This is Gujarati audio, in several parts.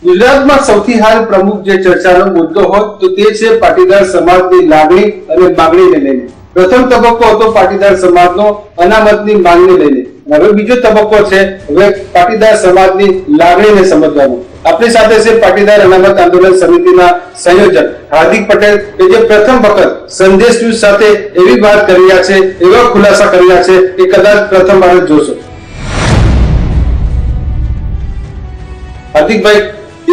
ગુજરાતમાં સૌથી હાલ પ્રમુખ જે ચર્ચાનો મુદ્દો હોય તો તે છે પાટીદાર સમાજની લાગણી અને માંગણીને લઈને. પ્રથમ તબક્કો હતો પાટીદાર સમાજનો અનામતની માંગને લઈને. હવે બીજો તબક્કો છે હવે પાટીદાર સમાજની લાગણીને સમજવાનો. આપણી સાથે છે પાટીદાર અનામત આંદોલન સમિતિના સંયોજક હાર્દિક પટેલ કે જે પ્રથમ વખત સંદેશ ન્યૂઝ સાથે એવી વાત કરી રહ્યા છે, એવા ખુલાસા કરી રહ્યા છે કે કદાચ પ્રથમ વાર જ જોશો. હાર્દિકભાઈ,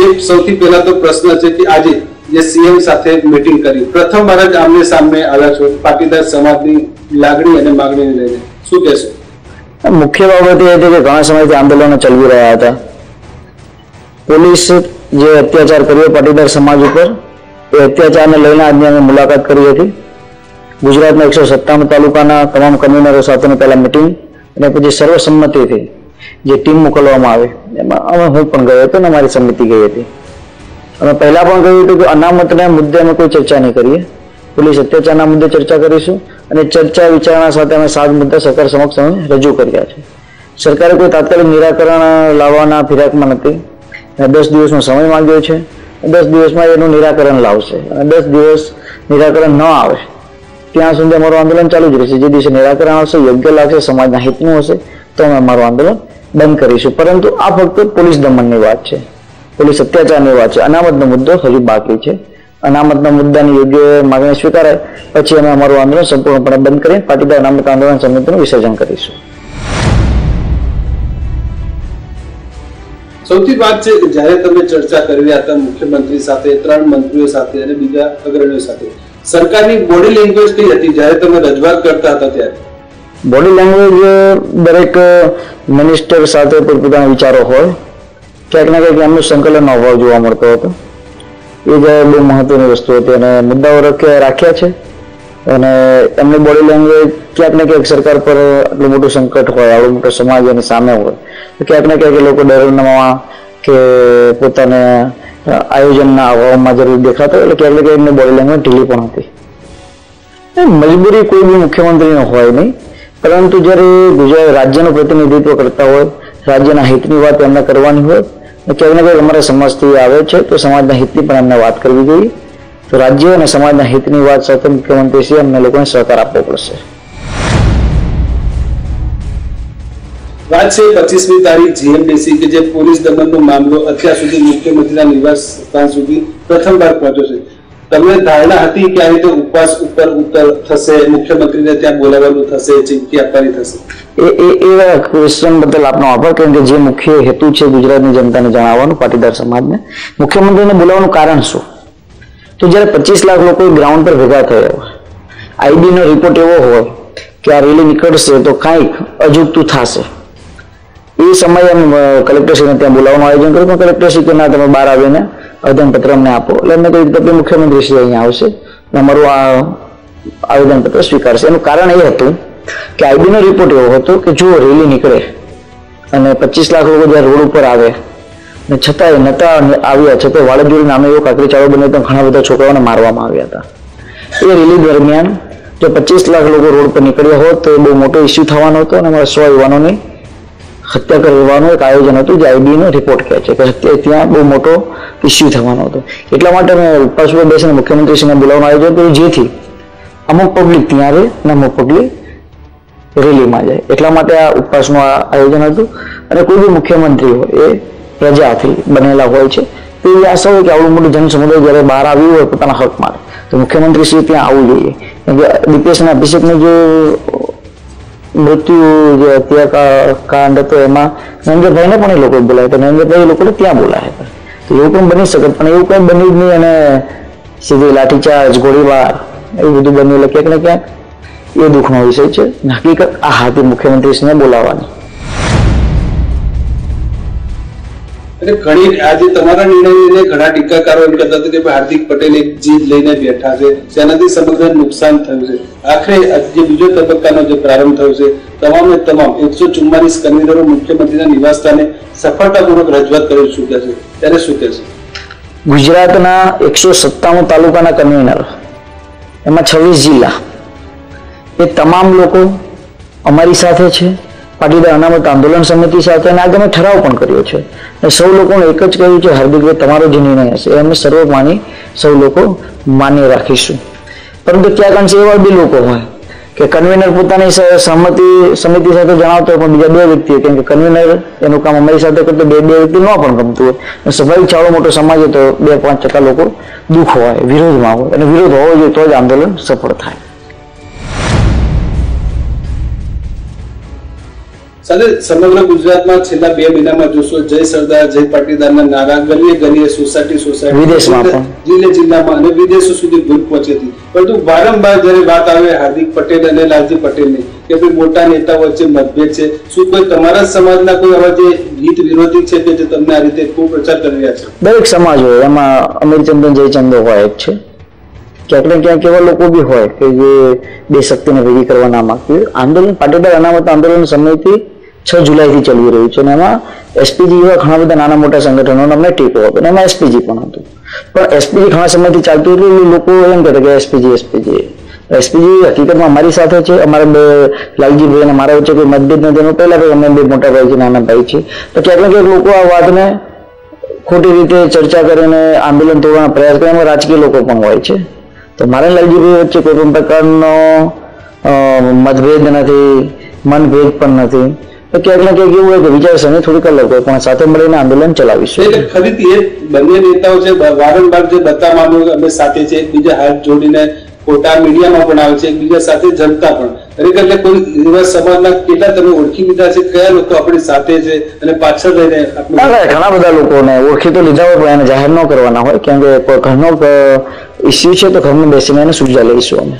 એક સૌથી પહેલા તો પ્રશ્ન છે કે આજે જે સીએમ સાથે મીટિંગ કરી, પ્રથમ વાર જ આમને સામે આવ્યા છો પાટીદાર સમાજની લાગણી અને માંગણીને લઈને, શું કહેશો? મુખ્ય બાબત એ હતી કે ઘણા સમયથી આંદોલનો ચલાવી રહ્યા હતા. પોલીસ જે અત્યાચાર કર્યો પાટીદાર સમાજ ઉપર, એ અત્યાચારને લઈને આજની અમે મુલાકાત કરી હતી. ગુજરાતના 157 તાલુકાના તમામ કન્વીનરો સાથેની પહેલા મીટિંગ અને પછી સર્વસંમતિથી જે ટીમ મોકલવામાં આવે એમાં હું પણ ગયો હતો અને અમારી સમિતિ ગઈ હતી. અમે પહેલા પણ કહ્યું હતું કે અનામતના મુદ્દે અમે કોઈ ચર્ચા નહીં કરીએ, પોલીસ અત્યાચારના મુદ્દે ચર્ચા કરીશું અને ચર્ચા વિચારણા સાથે અમે 7 મુદ્દા સરકાર સમક્ષ અમે રજૂ કર્યા છે. સરકારે કોઈ તાત્કાલિક નિરાકરણ લાવવાના ફિરાકમાં નથી. 10 દિવસનો સમય માંગ્યો છે. 10 દિવસમાં એનું નિરાકરણ લાવશે અને 10 દિવસ નિરાકરણ ન આવે ત્યાં સુધી અમારું આંદોલન ચાલુ જ રહેશે. જે દિવસે નિરાકરણ આવશે, યોગ્ય લાગશે, સમાજના હિતનું હશે તો અમે અમારું આંદોલન બંધ કરીશું. પરંતુ આ ફક્ત પોલીસ દમનની વાત છે, પોલીસ અત્યાચારની વાત છે. અનામતનો મુદ્દો હજુ બાકી છે. અનામતના મુદ્દાની યોગ્ય માગણી સ્વીકારાય પછી અમે અમારું આંદોલન સંપૂર્ણપણે બંધ કરી પાટીદાર અનામત આંદોલન સમિતિનું વિસર્જન કરીશું. સૌથી વાત છે કે જ્યારે તમે ચર્ચા કરી રહ્યા હતા મુખ્યમંત્રી સાથે, 3 મંત્રીઓ સાથે અને બીજા અગ્રણીઓ સાથે, સરકારની બોડી લેંગ્વેજ કઈ હતી જ્યારે તમે રજૂઆત કરતા હતા ત્યારે? બોડી લેંગ્વેજ દરેક મિનિસ્ટર સાથે પોતપોતાના વિચારો હોય, ક્યાંક ને ક્યાંક એમનું સંકલનનો અભાવ જોવા મળતો હતો. એ જ બહુ મહત્વની વસ્તુ હતી અને મુદ્દાઓ રાખ્યા છે અને એમની બોડી લેંગ્વેજ ક્યાંક ને ક્યાંક સરકાર પર આટલું મોટું સંકટ હોય, આવડો મોટો સમાજ એની સામે હોય તો ક્યાંક ને ક્યાંક એ લોકો ડરમાં કે પોતાને આયોજનના અભાવમાં જરૂર દેખાતો એટલે ક્યાંક ને ક્યાંક એમની બોડી લેંગ્વેજ ઢીલી પણ હતી. મજબૂરી કોઈ બી મુખ્યમંત્રીનો હોય નહીં, પરંતુ જ્યારે ગુજરાત રાજ્યનું પ્રતિનિધિત્વ કરતા હોય, રાજ્યના હિતની વાત એમને કરવાની હોય, ક્યાંક ને ક્યાંક અમારા સમાજથી આવે છે તો સમાજના હિતની પણ એમને વાત કરવી જોઈએ. તો રાજ્ય અને સમાજના હિતની વાત સાથે મુખ્યમંત્રીશ્રી અમને લોકોને સહકાર આપવો પડશે. વાત છે 25મી તારીખ જીએમડીસી કે જે પોલીસ દમનનો મામલો અત્યાર સુધી મુખ્યમંત્રીના નિવાસ સ્થાન સુધી પ્રથમવાર પહોંચ્યો છે. તમને ધારણા હતી કે આ રીતે ઉપવાસ ઉપર થશે, મુખ્યમંત્રીને ત્યાં બોલાવવાનું થશે, ચીમકી આપવાની થશે? એ ક્વેશ્ચન બદલ આપનો આભાર. કારણ કે જે મુખ્ય હેતુ છે ગુજરાતની જનતાને જણાવવાનું, પાટીદાર સમાજને મુખ્યમંત્રીને બોલાવવાનું કારણ શું? તો જ્યારે 25 લાખ લોકો ગ્રાઉન્ડ પર ભેગા થયા હોય, આઈબીનો રિપોર્ટ એવો હોય કે આ રેલી નીકળશે તો કાંઈક અજુગતું થશે, એ સમયે અમે કલેક્ટરશ્રીને ત્યાં બોલાવવાનું આયોજન કર્યું. પણ કલેક્ટરશ્રી કે ના, તમે બહાર આવીને આવેદનપત્ર અમને આપો. એટલે એમને કહ્યું કે મુખ્યમંત્રીશ્રી અહીંયા આવશે અને અમારું આ આવેદનપત્ર સ્વીકારશે. એનું કારણ એ હતું કે આઈબીનો રિપોર્ટ એવો હતો કે જો રેલી નીકળે અને 25 લાખ લોકો જ્યારે રોડ ઉપર આવે ને છતાંય નતા આવ્યા, છતાં વાળજોડી નામે એવો કાકરી ચાળો બન્યો તો ઘણા બધા છોકરાઓને મારવામાં આવ્યા હતા. એ રેલી દરમિયાન જો 25 લાખ લોકો રોડ પર નીકળ્યા હોત તો એ બહુ મોટો ઇસ્યુ થવાનો હતો અને અમારા 100 યુવાનોની હત્યા કરવાનું એક આયોજન હતું જે આઈબીનો રિપોર્ટ કહે છે કે ત્યાં બહુ મોટો ઇસ્યુ થવાનો હતો. એટલા માટે મેં ઉપવાસ પર બેસીને મુખ્યમંત્રીશ્રીને બોલાવવાનું આયોજન કર્યું જેથી અમુક પબ્લિક ત્યાં રહે અને અમુક પબ્લિક રેલીમાં જાય. એટલા માટે આ ઉપવાસનું આયોજન હતું. અને કોઈ બી મુખ્યમંત્રી હોય એ પ્રજાથી બનેલા હોય છે તો એ આશા હોય કે આવડું મોટું જન સમુદાય જ્યારે બહાર આવ્યું હોય પોતાના હક માટે તો મુખ્યમંત્રીશ્રી ત્યાં આવવું જોઈએ. કેમ કે દીપેશના અભિષેકનું જે મૃત્યુ જે હત્યા કાંડ હતો એમાં નરેન્દ્રભાઈને પણ એ લોકો બોલાયા હતા, નરેન્દ્રભાઈ એ લોકોને ત્યાં બોલાયા હતા. તો એવું પણ બની શકે, પણ એવું કંઈ બન્યું જ નહીં અને સીધી લાઠીચાર્જ, ગોળીબાર એવું બધું બન્યું. એટલે ક્યાંક ને ક્યાંક એ દુઃખનો વિષય છે. હકીકત આ હતી મુખ્યમંત્રીશ્રીને બોલાવવાની. અને ઘણી આજે તમારા નિર્ણયને ઘણા ટીકાકારો એમ કહેતા હતા કે હાર્દિક પટેલ એક જીત લઈને બેઠા છે, જેનાથી સમગ્ર નુકસાન થયું છે. આખરે જે બીજો તબક્કાનો જે પ્રારંભ થયો છે, તમામ 144 કન્વીનરો મુખ્યમંત્રીના નિવાસ સ્થાને સફળતાપૂર્વક રજૂઆત કરી ચૂક્યા છે, ત્યારે શું કહેશે? ગુજરાતના 157 તાલુકાના કન્વીનર, એમાં 26 જિલ્લા, એ તમામ લોકો અમારી સાથે છે પાટીદાર અનામત આંદોલન સમિતિ સાથે અને આગામી ઠરાવ પણ કર્યો છે. અને સૌ લોકોને એક જ કહ્યું છે, હાર્દિકભાઈ તમારો જે નિર્ણય હશે એ અમે સર્વમાની સૌ લોકો માન્ય રાખીશું. પરંતુ ક્યાંક અંશે એવા બી લોકો હોય કે કન્વીનર પોતાની સમિતિ સાથે જણાવતો હોય, પણ બીજા બે વ્યક્તિઓ, કેમ કે કન્વીનર એનું કામ અમારી સાથે કરતો બે વ્યક્તિ ન પણ ગમતું હોય. સ્વાભાવિક ચાવડો મોટો સમાજ હોય તો 2-5% લોકો દુઃખ હોય, વિરોધમાં હોય, અને વિરોધ હોવો જોઈએ તો જ આંદોલન સફળ થાય. સાથે સમગ્ર ગુજરાતમાં છેલ્લા 2 મહિનામાં જોશો જય સરદાર જય પાટીદારના નારા ગલીએ સોસાયટી વિદેશમાં જિલ્લામાં અને વિદેશો સુધી ભૂલ પહોંચી હતી. પરંતુ વારંવાર જ્યારે વાત આવે હાર્દિક પટેલ અને લાલજી પટેલની કે ભાઈ મોટા નેતાઓ વચ્ચે મતભેદ છે, શું કોઈ તમારા સમાજના કોઈ આવા જે હિત વિરોધી છે કે જે તમને આ રીતે ખૂબ પ્રચાર કરી રહ્યા છે? દરેક સમાજ હોય, એમાં અમીરચંદન જયચંદો હોય જ છે. ક્યાંક ને ક્યાંક એવા લોકો બી હોય કે જે બે શક્તિને ભેગી કરવા ના માંગતી હોય. આંદોલન પાટીદાર અનામત આંદોલન સમિતિ 6 જુલાઈથી ચાલી રહ્યું છે અને એમાં એસપીજી જેવા ઘણા બધા નાના મોટા સંગઠનોને અમને ટેકો આપ્યો અને એમાં એસપીજી પણ હતું. પણ એસપીજી ઘણા સમયથી ચાલતું હતું, લોકો એમ કહેતા કે એસપીજી હકીકતમાં અમારી સાથે છે. અમારા બે લાલજીભાઈ અને મારા વચ્ચે કોઈ મતભેદ નથી. એનો પહેલા ભાઈ અમે બે મોટા ભાઈ છે, નાના ભાઈ છે. તો ક્યાંક ને ક્યાંક લોકો આ વાતને ખોટી રીતે ચર્ચા કરીને આંદોલન તોડવાનો પ્રયાસ કરે. એમાં રાજકીય લોકો પણ હોય છે. તો મારા લાલજીભાઈ વચ્ચે કોઈ પણ પ્રકારનો મતભેદ નથી, મનભેદ પણ નથી. તો ક્યાંક ને ક્યાંક એવું હોય કે વિચારસરણી થોડીક અલગ હોય, પણ સાથે મળીને આંદોલન ચલાવીશું. એટલે ફરીથી એ બંને નેતાઓ છે વારંવાર જે બતાવવાનું અમે સાથે છે, એકબીજા હાથ જોડીને ફોટા મીડિયામાં પણ આવે છે, એકબીજા સાથે જનતા પણ. ખરેખર એટલે કોઈ એવા સમાજના કેટલા તમે ઓળખી લીધા છે, કયા લોકો આપણી સાથે છે અને પાછળ રહીને ઘણા બધા લોકોને ઓળખી તો લીધા હોય, પણ એને જાહેર ન કરવાના હોય, કેમ કે ઘરનો ઇસ્યુ છે તો ઘરમાં બેસીને એને સુલઝા લઈશું અમે.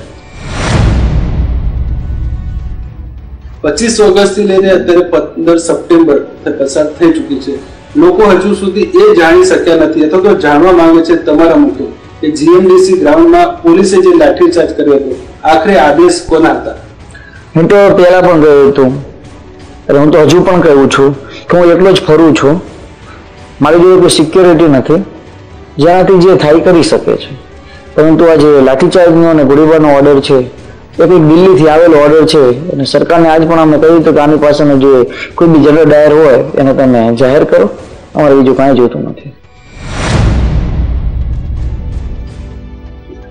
25 ઓગસ્ટથી લઈને અત્યારે 15 સપ્ટેમ્બર પસાર થઈ ચૂકી છે. લોકો હજુ સુધી એ જાણી શક્યા નથી અથવા તો જાણવા માંગે છે તમારા મુખે કે જીએમડીસી ગ્રાઉન્ડમાં પોલીસે જે લાઠીચાર્જ કર્યો હતો, આખરે આદેશ કોના હતા? હું તો પહેલા પણ કહ્યું હતું, અને હું તો હજુ પણ કહું છું કે હું એટલો જ ફરું છું. મારી જોડે કોઈ સિક્યોરિટી નથી જેનાથી જે થાય કરી શકે છે. પરંતુ આ જે લાઠીચાર્જનો અને ગોળીબારનો ઓર્ડર છે એ કંઈક દિલ્હીથી આવેલો ઓર્ડર છે, અને સરકારને આજ પણ અમે કહ્યું હતું કે આની પાસેનો જે કોઈ બી જનરલ ડાયર હોય એને તમે જાહેર કરો, અમારે બીજું કાંઈ જોતું નથી.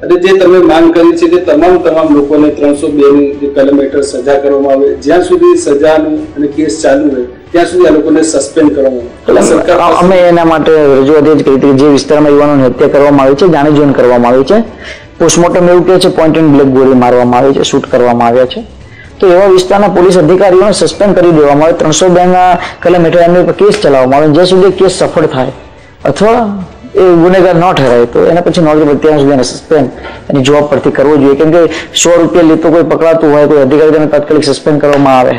અને જે તમે માંગ કરી છે કે તમામ લોકોને 302 ની કલમ હેઠળ સજા કરવામાં આવે, જ્યાં સુધી સજાનું અને કેસ ચાલુ રહે ત્યાં સુધી આ લોકોને સસ્પેન્ડ કરવામાં આવે. અમે એના માટે રજૂઆત એ જ કરી હતી કે જે વિસ્તારમાં યુવાનોની હત્યા કરવામાં આવી છે, જાણી જોઈને કરવામાં આવી છે. પોસ્ટમોર્ટમ એવું કહે છે પોઈન્ટ એન્ડ બ્લેક ગોળી મારવામાં આવી છે, શૂટ કરવામાં આવ્યા છે. તો એવા વિસ્તારના પોલીસ અધિકારીઓને સસ્પેન્ડ કરી દેવામાં આવે, 302 ના કલમ હેઠળ એમની પર કેસ ચલાવવામાં આવે. જ્યાં સુધી કેસ સફળ થાય અથવા એ ગુનેગાર ન ઠરાય તો એના પછી નોંધ ત્યાં સુધી એને સસ્પેન્ડ એની જોબ પરથી કરવો જોઈએ. કેમ કે 100 રૂપિયા લેતો કોઈ પકડાતું હોય, કોઈ અધિકારી તેને તાત્કાલિક સસ્પેન્ડ કરવામાં આવે.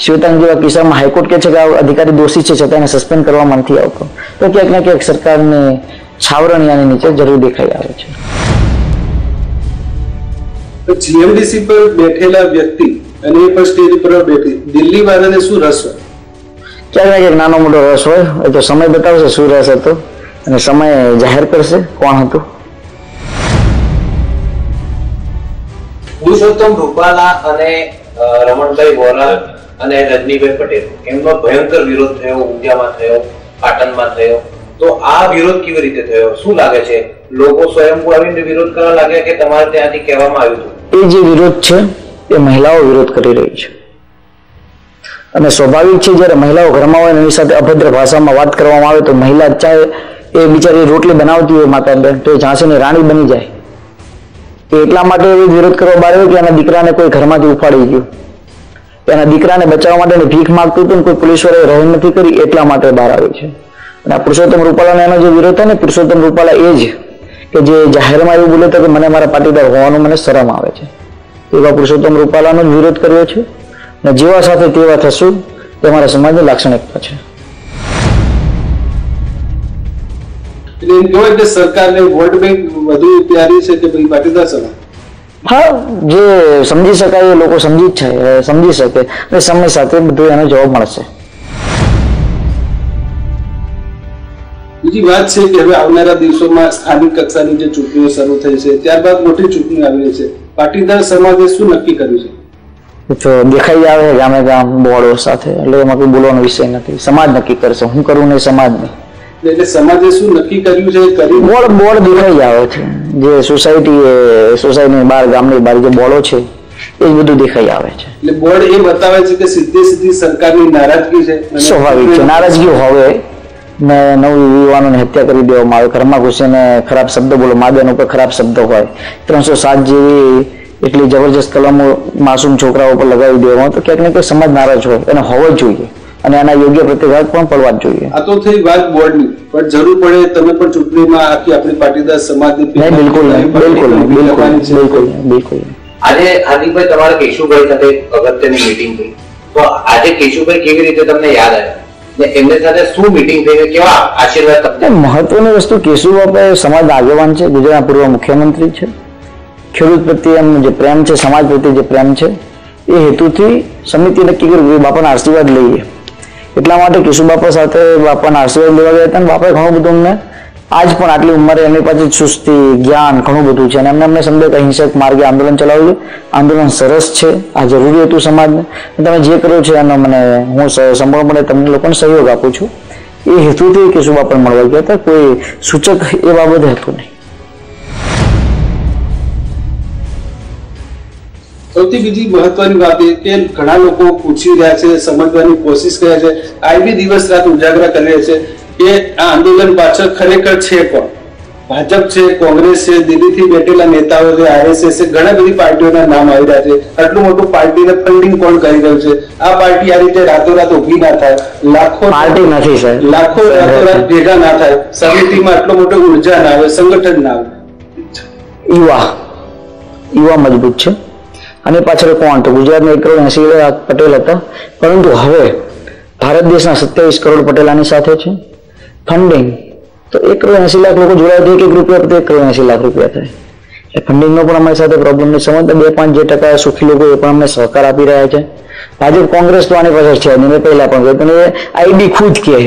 શ્વેતાંગ જેવા કિસ્સામાં હાઈકોર્ટ કહે છે કે આ અધિકારી દોષિત છે છતાં એને સસ્પેન્ડ કરવામાં નથી આવતો. તો ક્યાંક ને ક્યાંક સરકારની છાવરણી આની નીચે જરૂર દેખાઈ આવે છે. જીએમડીસી પર બેઠેલા વ્યક્તિ અને એ પણ સ્ટેજ પર બેઠી દિલ્હી વાળાને શું રસ હોય? ક્યાંક ને ક્યાંક નાનો મોટો રસ હોય. એ તો સમય બતાવશે શું રસ હતો અને સમય જાહેર કરશે કોણ હતું. પુરુષોત્તમ રૂપાલા અને રમણભાઈ વોરા અને રજનીભાઈ પટેલ એમનો ભયંકર વિરોધ થયો, ઊંઝામાં થયો, પાટણમાં થયો. તો આ વિરોધ કેવી રીતે થયો? શું લાગે છે, લોકો સ્વયંભૂ આવીને વિરોધ કરવા લાગ્યા કે તમારે ત્યાંથી કહેવામાં આવ્યું હતું? એ જે વિરોધ છે એ મહિલાઓ વિરોધ કરી રહી છે, અને સ્વાભાવિક છે જ્યારે મહિલાઓ ઘરમાં હોય એની સાથે અભદ્ર ભાષામાં વાત કરવામાં આવે તો મહિલા ચાહે એ બિચારી રોટલી બનાવતી હોય માતા બેન તો એ ઝાંસીની રાણી બની જાય. એટલા માટે એ વિરોધ કરવા બહાર આવ્યો કે એના દીકરાને કોઈ ઘરમાંથી ઉપાડી ગયું, એના દીકરાને બચાવવા માટે ભીખ માંગતું હતું, કોઈ પોલીસ વાળાએ રહેમ નથી કરી, એટલા માટે બહાર આવી છે. અને આ પુરુષોત્તમ રૂપાલાનો એનો જે વિરોધ થાય ને, પુરુષોત્તમ રૂપાલા એ જ કે જે જાહેરમાં એવું બોલે તો કે મને મારા પાટીદાર હોવાનું મને શરમ આવે છે, એવા પુરુષોત્તમ રૂપાલાનો જ વિરોધ કર્યો છે. અને જેવા સાથે તેવા થશું તે અમારા સમાજની લાક્ષણિકતા છે. એટલે એમ કહેવાય કે સરકારને વોટ બેંક વધુ પ્યારી છે કે ભાઈ પાટીદાર સમાજ? હા, જે સમજી શકાય એ લોકો સમજી શકે અને સમય સાથે બધું એનો જવાબ મળશે. બીજી વાત છે કે હવે આવનારા દિવસોમાં સ્થાનિક કક્ષાની જે ચૂંટણીઓ શરૂ થઈ છે, ત્યારબાદ મોટી ચૂંટણી આવી રહી છે. પાટીદાર સમાજે શું નક્કી કર્યું છે? તો દેખાઈ આવે ગામે ગામ બોર્ડો સાથે, એટલે એમાં કોઈ બોલવાનો વિષય નથી. સમાજ નક્કી કરશે, હું કરું નહીં સમાજ નહીં. એટલે સમાજે શું નક્કી કર્યું છે કર્યું બોર્ડ દેખાઈ આવે છે, જે સોસાયટીની બહાર ગામની બહાર જે બોર્ડો છે એ જ બધું દેખાઈ આવે છે. એટલે બોર્ડ એ બતાવે છે કે સીધી સરકારની નારાજગી છે. સ્વાભાવિક છે, નારાજગી હવે ને નવ યુવાનોને હત્યા કરી દેવામાં આવે, ઘરમાં ઘૂસીને ખરાબ શબ્દ બોલો, મા બેન ઉપર ખરાબ શબ્દ હોય, 307 જેવી એટલી જબરજસ્ત કલમો માસૂમ છોકરાઓ પર લગાવી દેવામાં, તો ક્યાંક ને ક્યાંક સમાજ નારાજ હોય, એને હોવો જ જોઈએ અને એના યોગ્ય પ્રતિકાર પણ પડવા જ જોઈએ. આ તો થઈ વાત બોર્ડની, પણ જરૂર પડે તમે પણ ચૂંટણીમાં આખી આપણી પાટીદાર સમાજની બિલકુલ. આજે હાર્દિકભાઈ તમારે કેશુભાઈ સાથે અગત્યની મીટિંગ થઈ, તો આજે કેશુભાઈ કેવી રીતે તમને યાદ આવ્યા ને એમની સાથે શું મીટિંગ થઈ, કેવા આશીર્વાદ તમને? મહત્વની વસ્તુ, કેશુભાઈ સમાજના આગેવાન છે, ગુજરાતના પૂર્વ મુખ્યમંત્રી છે, ખેડૂત પ્રત્યે એમનો જે પ્રેમ છે, સમાજ પ્રત્યે જે પ્રેમ છે, એ હેતુથી સમિતિ નક્કી કર્યું કે બાપાના આશીર્વાદ લઈએ. એટલા માટે કેશુબાપા સાથે બાપાના આશીર્વાદ લેવા ગયા હતા. બાપાએ ઘણું બધું અમને, આજ પણ આટલી ઉંમરે એમની પાસે ચુસ્તી, જ્ઞાન ઘણું બધું છે અને અમને સમજે કે અહિંસક માર્ગે આંદોલન ચલાવ્યું. આંદોલન સરસ છે, આ જરૂરી હતું સમાજને. તમે જે કર્યો છે એનો મને હું સંપૂર્ણપણે તમને લોકોને સહયોગ આપું છું. એ હેતુથી કેશુબાપાને મળવા ગયા હતા, કોઈ સૂચક એ બાબતે હતું નહીં. સૌથી બીજી મહત્વની વાત એ કે ઘણા લોકો પૂછી રહ્યા છે, સમજવાની કોશિશ કરે છે, આ બી દિવસ રાત ઉજાગરા કરી રહ્યા છે કે આ આંદોલન પાછળ ખરેખર છે કોણ? ભાજપ છે, કોંગ્રેસ છે, દિલ્હીથી બેઠેલા નેતાઓ છે, RSS છે, ઘણા બધી પાર્ટીઓના નામ આવી રહ્યા છે. આટલું મોટું પાર્ટીને ફંડિંગ કોણ કરી રહ્યું છે? આ પાર્ટી આ રીતે રાતોરાત ઉભી ના થાય, લાખો પાર્ટી નથી સાહેબ, લાખો રાતોરાત ભેગા ના થાય, સમિતિમાં આટલો મોટો ઉર્જા ના આવે, સંગઠન ના આવે. યુવા મજબૂત છે અને પાછળ કોણ? તો ગુજરાતના 1.80 કરોડ પટેલ હતા, પરંતુ હવે ભારત દેશના 27 કરોડ પટેલ આની સાથે છે. ફંડિંગ તો 1.80 કરોડ લોકો જોડાય, 1 રૂપિયા પર 1.80 કરોડ થાય. એ ફંડિંગનો પણ અમારી સાથે પ્રોબ્લેમ નહીં. સમજતા 2-5% સુખી લોકો એ પણ અમને સહકાર આપી રહ્યા છે. ભાજપ કોંગ્રેસ તો આની પાસે છે નહીં, મેં પહેલા પણ કહ્યું, પણ એ આઈબી ખુદ કહે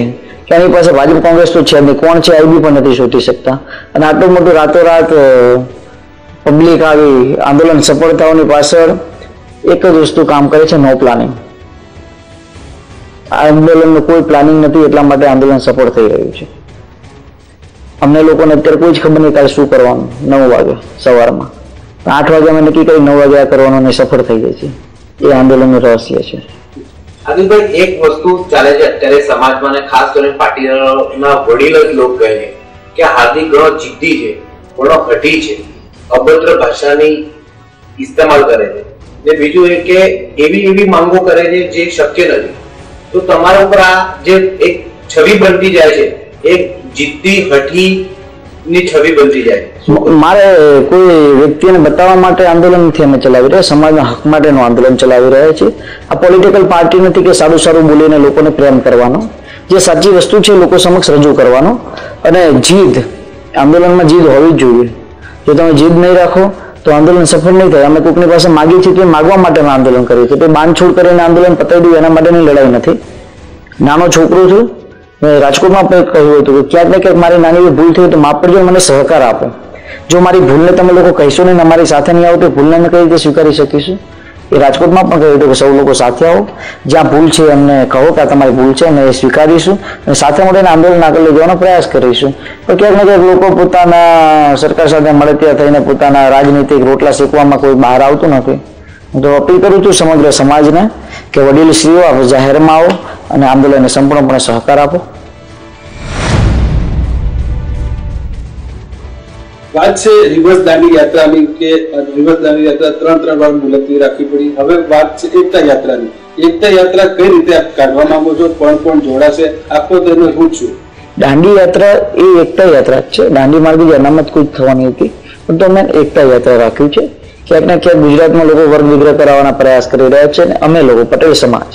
કે આની પાસે ભાજપ કોંગ્રેસ તો છે નહીં, કોણ છે આઈબી પણ નથી શોધી શકતા. અને આટલું મોટું રાતોરાત પબ્લિક આવી આંદોલન સફળતાઓની પાછળ એક જ વસ્તુ કામ કરે છે, નો પ્લાનિંગ. આ આંદોલનનું કોઈ પ્લાનિંગ નથી, એટલા માટે આંદોલન સફળ થઈ રહ્યું છે. અમને લોકોને અત્યારે કોઈ જ ખબર નહીં કાલે શું કરવાનું. 9 વાગે સવારમાં 8 વાગે અમે નક્કી કરી 9 વાગે આ કરવાનું અને સફળ થઈ જાય છે. એ આંદોલનનું રહસ્ય છે. આદિલભાઈ, એક વસ્તુ ચાલે છે અત્યારે સમાજમાં અને ખાસ કરીને પાટીદારોના વડીલો જ લોકો કહે છે કે હાર્દિક ઘણો જિદ્દી છે, ઘણો હઠી છે, અભદ્ર ભાષાની ઇસ્તેમાલ કરે છે, ને બીજું એ કે એવી માંગો કરે છે જે શક્ય નથી. તો તમારા ઉપર આ જે એક છબી બનતી જાય છે, એક જિદ્દી હઠી ની છબી બનતી જાય. મારે કોઈ વ્યક્તિને બતાવવા માટે આંદોલન નથી અમે ચલાવી રહ્યા, સમાજના હક માટેનું આંદોલન ચલાવી રહ્યા છીએ. આ પોલિટિકલ પાર્ટી નથી કે સારું બોલીને લોકોને પ્રેમ કરવાનો. જે સાચી વસ્તુ છે લોકો સમક્ષ રજૂ કરવાનો. અને જીદ, આંદોલનમાં જીદ હોવી જ જોઈએ. જો તમે જીદ નહીં રાખો તો આંદોલન સફળ નહીં થાય. અમે કોઈકની પાસે માગીએ છીએ તો માગવા માટે આંદોલન કરીએ છીએ. બાંધછોડ કરીને આંદોલન પતાવી દઉં એના માટેની લડાઈ નથી. નાનો છોકરો છું, મેં રાજકોટમાં પણ કહ્યું હતું કે ક્યાંક ને ક્યાંક મારી નાની ભૂલ થઈ તો માફ કરજો, મને સહકાર આપો. જો મારી ભૂલને તમે લોકો કહીશો નહીં, અમારી સાથે નહીં આવો તો ભૂલને અમે કઈ રીતે સ્વીકારી શકીશું? એ રાજકોટમાં પણ કહ્યું હતું કે સૌ લોકો સાથે આવો, જ્યાં ભૂલ છે એમને કહો કે આ તમારી ભૂલ છે અને એ સ્વીકારીશું અને સાથે મળીને આંદોલન આગળ લઈ જવાનો પ્રયાસ કરીશું. પણ ક્યાંક ને ક્યાંક લોકો પોતાના સરકાર સાથે મળતિયા થઈને પોતાના રાજનીતિક રોટલા શેકવામાં કોઈ બહાર આવતું નથી. હું તો અપીલ કરું છું સમગ્ર સમાજને કે વડીલ શ્રીઓ આપ જાહેરમાં આવો અને આંદોલનને સંપૂર્ણપણે સહકાર આપો. વાત છે રિવર્સ દાંડી યાત્રાની કે રિવર્સ દાંડી યાત્રા 3 વાર મુલતવી રાખવી પડી. હવે વાત છે એકતા યાત્રાની. એકતા યાત્રા કઈ રીતે આપ કાઢવા માંગો છો? કોણ જોડાશે? આખો તેનો હું છું. દાંડી યાત્રા એ એકતા યાત્રા છે. દાંડી માર્ગે અનામત કોઈ થવાની હતી, પણ તો અમે એકતા યાત્રા રાખ્યું છે. ક્યાંક ને ક્યાંક ગુજરાતમાં લોકો વર્ગ વિગ્રહ કરાવવાના પ્રયાસ કરી રહ્યા છે અને અમે લોકો પટેલ સમાજ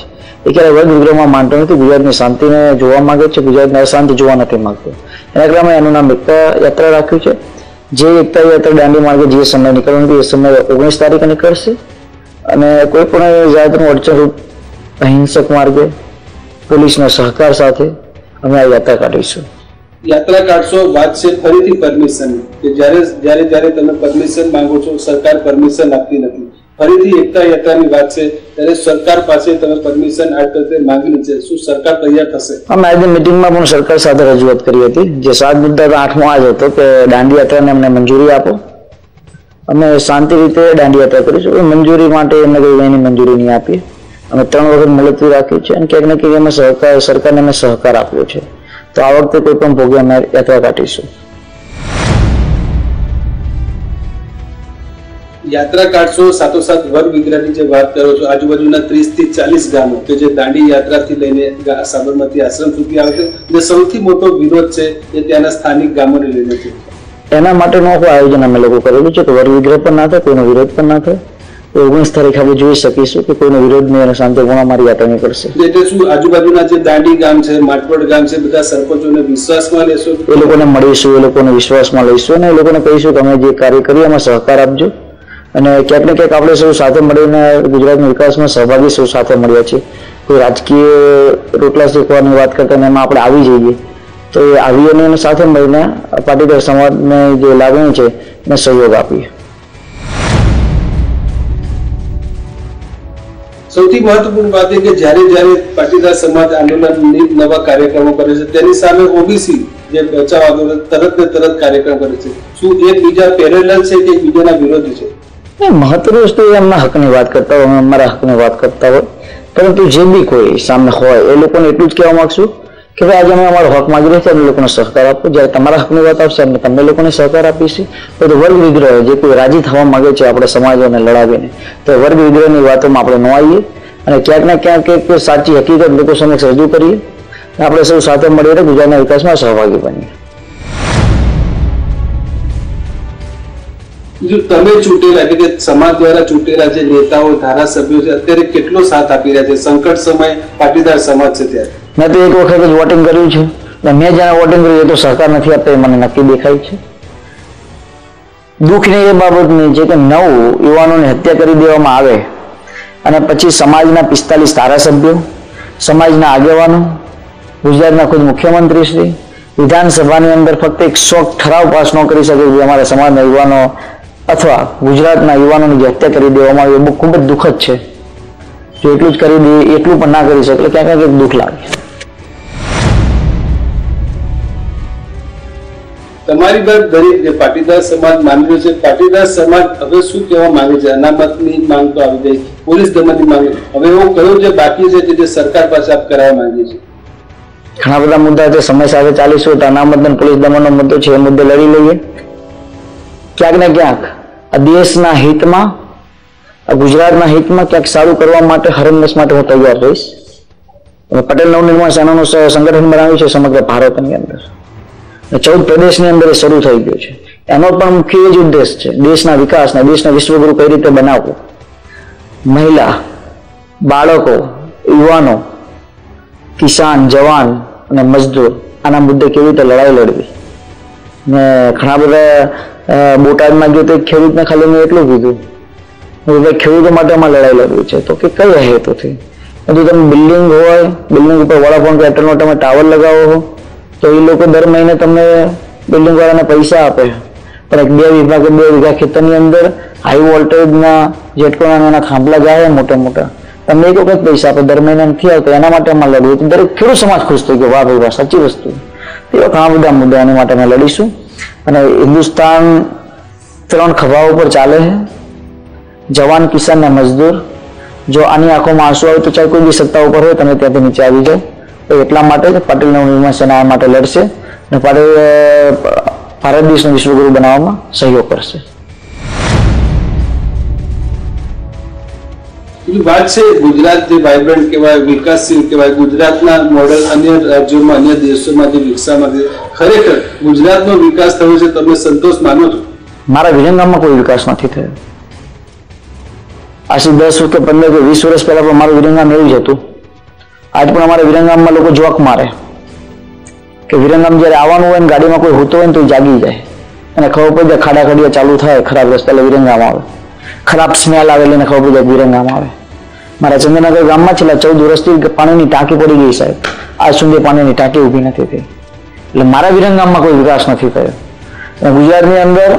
એ ક્યારે વર્ગ વિગ્રહમાં માનતો નથી. ગુજરાતની શાંતિને જોવા માંગે છે, ગુજરાતની અશાંતિ જોવા નથી માંગતો. એના કારણે એનું નામ એકતા યાત્રા રાખ્યું છે. જે એકતા યાત્રા દાંડી માર્ગે જે સમય નીકળવાનું એ સમય 19 તારીખે નીકળશે અને કોઈ પણ જાતનું અડચણરૂપ અહિંસક માર્ગે પોલીસના સહકાર સાથે અમે આ યાત્રા કાઢીશું. યાત્રા કાઢશો, વાત છે ફરીથી પરમિશન કે જ્યારે તમે પરમિશન માંગો છો સરકાર પરમિશન આપતી નથી. ફરીથી એકતા યાત્રાની વાત છે ત્યારે સરકાર પાસે તમે પરમિશન આ વખતે માંગેલી છે, શું સરકાર તૈયાર થશે? અમે આજે મિટિંગમાં પણ સરકાર સાથે રજૂઆત કરી હતી. જે 7 મુદ્દા 8મો આ જ હતો કે દાંડી યાત્રાને અમને મંજૂરી આપો, અમે શાંતિ રીતે દાંડી યાત્રા કરીશું. એ મંજૂરી માટે એમને કોઈ એની મંજૂરી નહીં આપી. અમે 3 વખત મુલતવી રાખ્યું છે અને ક્યાંક ને ક્યાંક અમે સરકારને અમે સહકાર આપ્યો છે. તો આ વખતે કોઈ પણ ભોગે અમે યાત્રા કાઢીશું. યાત્રા કાઢશો, સાથોસાથ વર્ગ વિગ્રહની જે વાત કરો છો, આજુબાજુના 30 થી 40 ગામો કે જે દાંડી યાત્રાથી લઈને સાબરમતી આશ્રમ સુધી આવે છે અને સૌથી મોટો વિરોધ છે એ ત્યાંના સ્થાનિક ગામોને લઈને છે. એના માટેનું આખું આયોજન અમે લોકો કરેલું છે કે વર્ગ વિગ્રહ પણ ના થાય, કોઈનો વિરોધ પણ ના થાય. 19 તારીખે આપણે જોઈ શકીશું કે કોઈનો વિરોધ નહીં અને શાંતિપૂર્ણ અમારી યાત્રા નીકળશે. એટલે શું આજુબાજુના જે દાંડી ગામ છે, માટવડ ગામ છે, બધા સરપંચોને વિશ્વાસમાં લેશો? એ લોકોને મળીશું, એ લોકોને વિશ્વાસમાં લઈશું અને એ લોકોને કહીશું કે અમે જે કાર્ય કરીએ એમાં સહકાર આપજો. અને ક્યાંક ને ક્યાંક આપણે સૌ સાથે મળીને ગુજરાતના વિકાસમાં સહભાગી સૌ સાથે મળ્યા છીએ. કોઈ રાજકીય રોટલા શેકવાની વાત કરતા એમાં આપણે આવી જઈએ તો એ આવીને એને સાથે મળીને પાટીદાર સમાજને જે લાગણી છે એને સહયોગ આપીએ. સૌથી મહત્વપૂર્ણ વાત એ કે જ્યારે પાટીદાર સમાજ આંદોલનની નવા કાર્યક્રમો કરે છે તેની સામે ઓબીસી જે બચાવ આંદોલન તરત ને તરત કાર્યક્રમ કરે છે. શું એકબીજા પેરેલલ છે કે એકબીજાના વિરોધી છે? મહત્વની વસ્તુ એ એમના હકની વાત કરતા હોય, અમારા હકની વાત કરતા હોય, પરંતુ જે બી કોઈ સામે હોય એ લોકોને એટલું જ કહેવા માંગશું કે ભાઈ આજે અમે અમારો હક માંગી રહ્યા છીએ, અમે લોકોને સહકાર આપો. જ્યારે તમારા હકની વાત આવશે અમે તમને લોકોને સહકાર આપીશું. તો વર્ગ વિગ્રહ જે કોઈ રાજી થવા માંગે છે આપણે સમાજોને લડાવીને, તો વર્ગ વિગ્રહની વાતોમાં આપણે ન આવીએ અને ક્યાંક ને ક્યાંક એક સાચી હકીકત લોકો સમક્ષ રજૂ કરીએ. આપણે સૌ સાથે મળીને ગુજરાતના વિકાસમાં સહભાગી બનીએ. જો તમે ચૂંટેલા કે સમાજ દ્વારા ચૂંટેલા જે નેતાઓ, ધારાસભ્યો છે, અત્યારે કેટલો સાથ આપી રહ્યા છે? સંકટ સમય પાટીદાર સમાજ છે ત્યારે મેં તો એક વખત જ વોટિંગ કર્યું છે. મેં જ્યાં વોટિંગ કર્યું એ તો સહકાર નથી આપતા એ મને નક્કી દેખાય છે. દુઃખની એ બાબતની છે કે 9 યુવાનોની હત્યા કરી દેવામાં આવે અને પછી સમાજના 45 ધારાસભ્યો, સમાજના આગેવાનો, ગુજરાતના ખુદ મુખ્યમંત્રી શ્રી વિધાનસભાની અંદર ફક્ત એક શોક ઠરાવ પાસ ન કરી શકે જે અમારા સમાજના યુવાનો અથવા ગુજરાતના યુવાનોની જે હત્યા કરી દેવામાં આવી એ ખૂબ જ દુઃખદ છે. જો એટલું જ કરી દે, એટલું પણ ના કરી શકે એટલે ક્યાંક એક દુઃખ લાગે. તમારી વાત દરેક જે પાટીદાર સમાજ માની રહ્યો છે, પાટીદાર સમાજ હવે શું કહેવા માંગે છે? અનામતની માંગ તો આવી ગઈ, પોલીસ દમનની માંગ, હવે એવું કયું જે બાકી છે જે સરકાર પાસે આપ કરાવવા માંગીએ છીએ? ઘણા બધા મુદ્દા છે, સમય સાથે ચાલીશું તો અનામત અને પોલીસ દમનનો મુદ્દો છે એ મુદ્દે લડી લઈએ. ક્યાંક ને ક્યાંક આ દેશના હિતમાં, આ ગુજરાતના હિતમાં ક્યાંક સારું કરવા માટે હરણમેશ માટે હું તૈયાર રહીશ. પટેલ નવનિર્માણ સેનાનું સંગઠન બનાવ્યું છે સમગ્ર ભારતની અંદર, 14 પ્રદેશની અંદર એ શરૂ થઈ ગયું છે. એનો પણ મુખ્ય જ ઉદ્દેશ છે દેશના વિકાસને, દેશના વિશ્વગુરુ કઈ રીતે બનાવવું, મહિલા, બાળકો, યુવાનો, કિસાન, જવાન અને મજદૂર આના મુદ્દે કેવી રીતે લડાઈ લડવી. ને ઘણા બધા બોટાદમાં જો તો ખેડૂતને ખાલી મેં એટલું કીધું ખેડૂતો માટે આમાં લડાઈ લડવી છે તો કે કઈ હેતુથી? જો તમે બિલ્ડિંગ હોય, બિલ્ડિંગ ઉપર વડાફોન કે એરટેલનો તમે ટાવર લગાવો હો તો એ લોકો દર મહિને તમને બિલ્ડિંગ વાળાને પૈસા આપે, પણ 2 વીઘા કે 2 વીઘા ખેતરની અંદર હાઈ વોલ્ટેજના જેટકોના એના થાંભલા જાય મોટા મોટા, તમને એક વખત પૈસા આપે, દર મહિને નથી આવતો. એના માટે અમે લડવું તો દરેક ખેડૂત સમાજ ખુશ થઈ ગયો, વાહ ભાઈ વાહ, સાચી વસ્તુ. એવા ઘણા બધા મુદ્દા એની માટે અમે લડીશું. અને હિન્દુસ્તાન 3 ખભાઓ પર ચાલે છે, જવાન, કિસાન ને મજદૂર. જો આની આંખોમાં આંસુ આવે તો ચાહે કોઈ બી સત્તા ઉપર હોય તમે ત્યાંથી નીચે આવી જાઓ. તો એટલા માટે પાટીલ નવનિર્માણ સેના આ માટે લડશે અને ભારત દેશનો વિશ્વગુરુ બનાવવામાં સહયોગ કરશે. વાત છે ગુજરાત જે વાઇબ્રન્ટ કહેવાય, વિકાસશીલ કહેવાય, ગુજરાતના મોડેલ અન્ય રાજ્યોમાં, અન્ય દેશોમાં જે વિકસાવવામાં છે, ખરેખર ગુજરાતનો વિકાસ થયો છે, તમે સંતોષ માનો છો? મારા વિરંગામમાં કોઈ વિકાસ નથી થયો. આજથી 10 કે 15 કે 20 વર્ષ પહેલા પણ મારું વિરંગામ એવું જ હતું. આજ પણ અમારા વિરંગામમાં લોકો જોક મારે કે વિરંગામ જયારે આવવાનું હોય ને ગાડીમાં કોઈ હોતો હોય ને તો જાગી જાય અને ખબર પડી જાય ખાડા ખડિયા ચાલુ થાય, ખરાબ રસ્તા એટલે વિરંગામ આવે, ખરાબ સ્મેલ આવે એટલે ખબર પડી જાય વિરંગામ આવે. મારા ચંદ્રનગર ગામમાં છેલ્લા 14 વર્ષથી પાણીની ટાંકી પડી ગઈ સાહેબ, આજ સુધી પાણીની ટાંકી ઊભી નથી થઈ. એટલે મારા વિરંગામમાં કોઈ વિકાસ નથી થયો. ગુજરાતની અંદર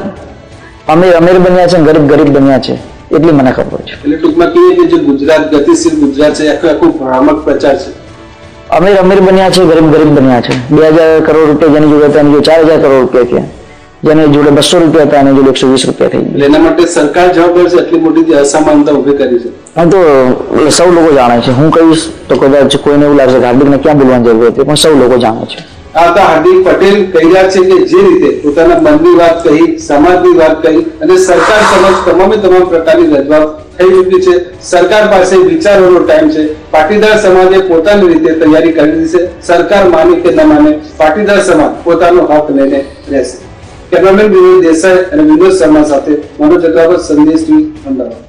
અમીર અમીર બન્યા છે, ગરીબ ગરીબ બન્યા છે. એટલી મને ખબર છે. એટલે ટૂંકમાં કહીએ કે જે ગુજરાત ગતિશીલ ગુજરાત છે આખું ભ્રામક પ્રચાર છે. અમીર અમીર બન્યા છે, ગરીબ ગરીબ બન્યા છે. 2000 કરોડ રૂપિયા જેની જોડે હતા એની જોડે 4000 કરોડ રૂપિયા થયા, જેની જોડે 200 રૂપિયા હતા એની જોડે 120 રૂપિયા થઈ ગયા. એના માટે સરકાર જવાબદાર છે, એટલી મોટી જે અસમાનતા ઉભી કરી છે. હા, તો સૌ લોકો જાણે છે. હું કહીશ તો કદાચ કોઈને એવું લાગશે કે હાર્દિકને ક્યાં બોલવાની જરૂર હતી, પણ સૌ લોકો જાણે છે. આ તો હાર્દિક પટેલ કહી રહ્યા છે કે જે રીતે પોતાના મનની વાત કહી, સમાજની વાત કહી અને સરકાર સમક્ષ તમામ પ્રકારની રજૂઆત થઈ ચૂકી છે. સરકાર પાસે વિચારવાનો ટાઈમ છે. પાટીદાર સમાજે પોતાની રીતે તૈયારી કરી દીધી છે. સરકાર માને કે ન માને, પાટીદાર સમાજ પોતાનો હક લઈને રહેશે. કેમેરામેન વિનોદ દેસાઈ અને વિનોદ શર્મા સાથે મનોજ અગ્રવાલ, સંદેશ ન્યૂઝ, અમદાવાદ.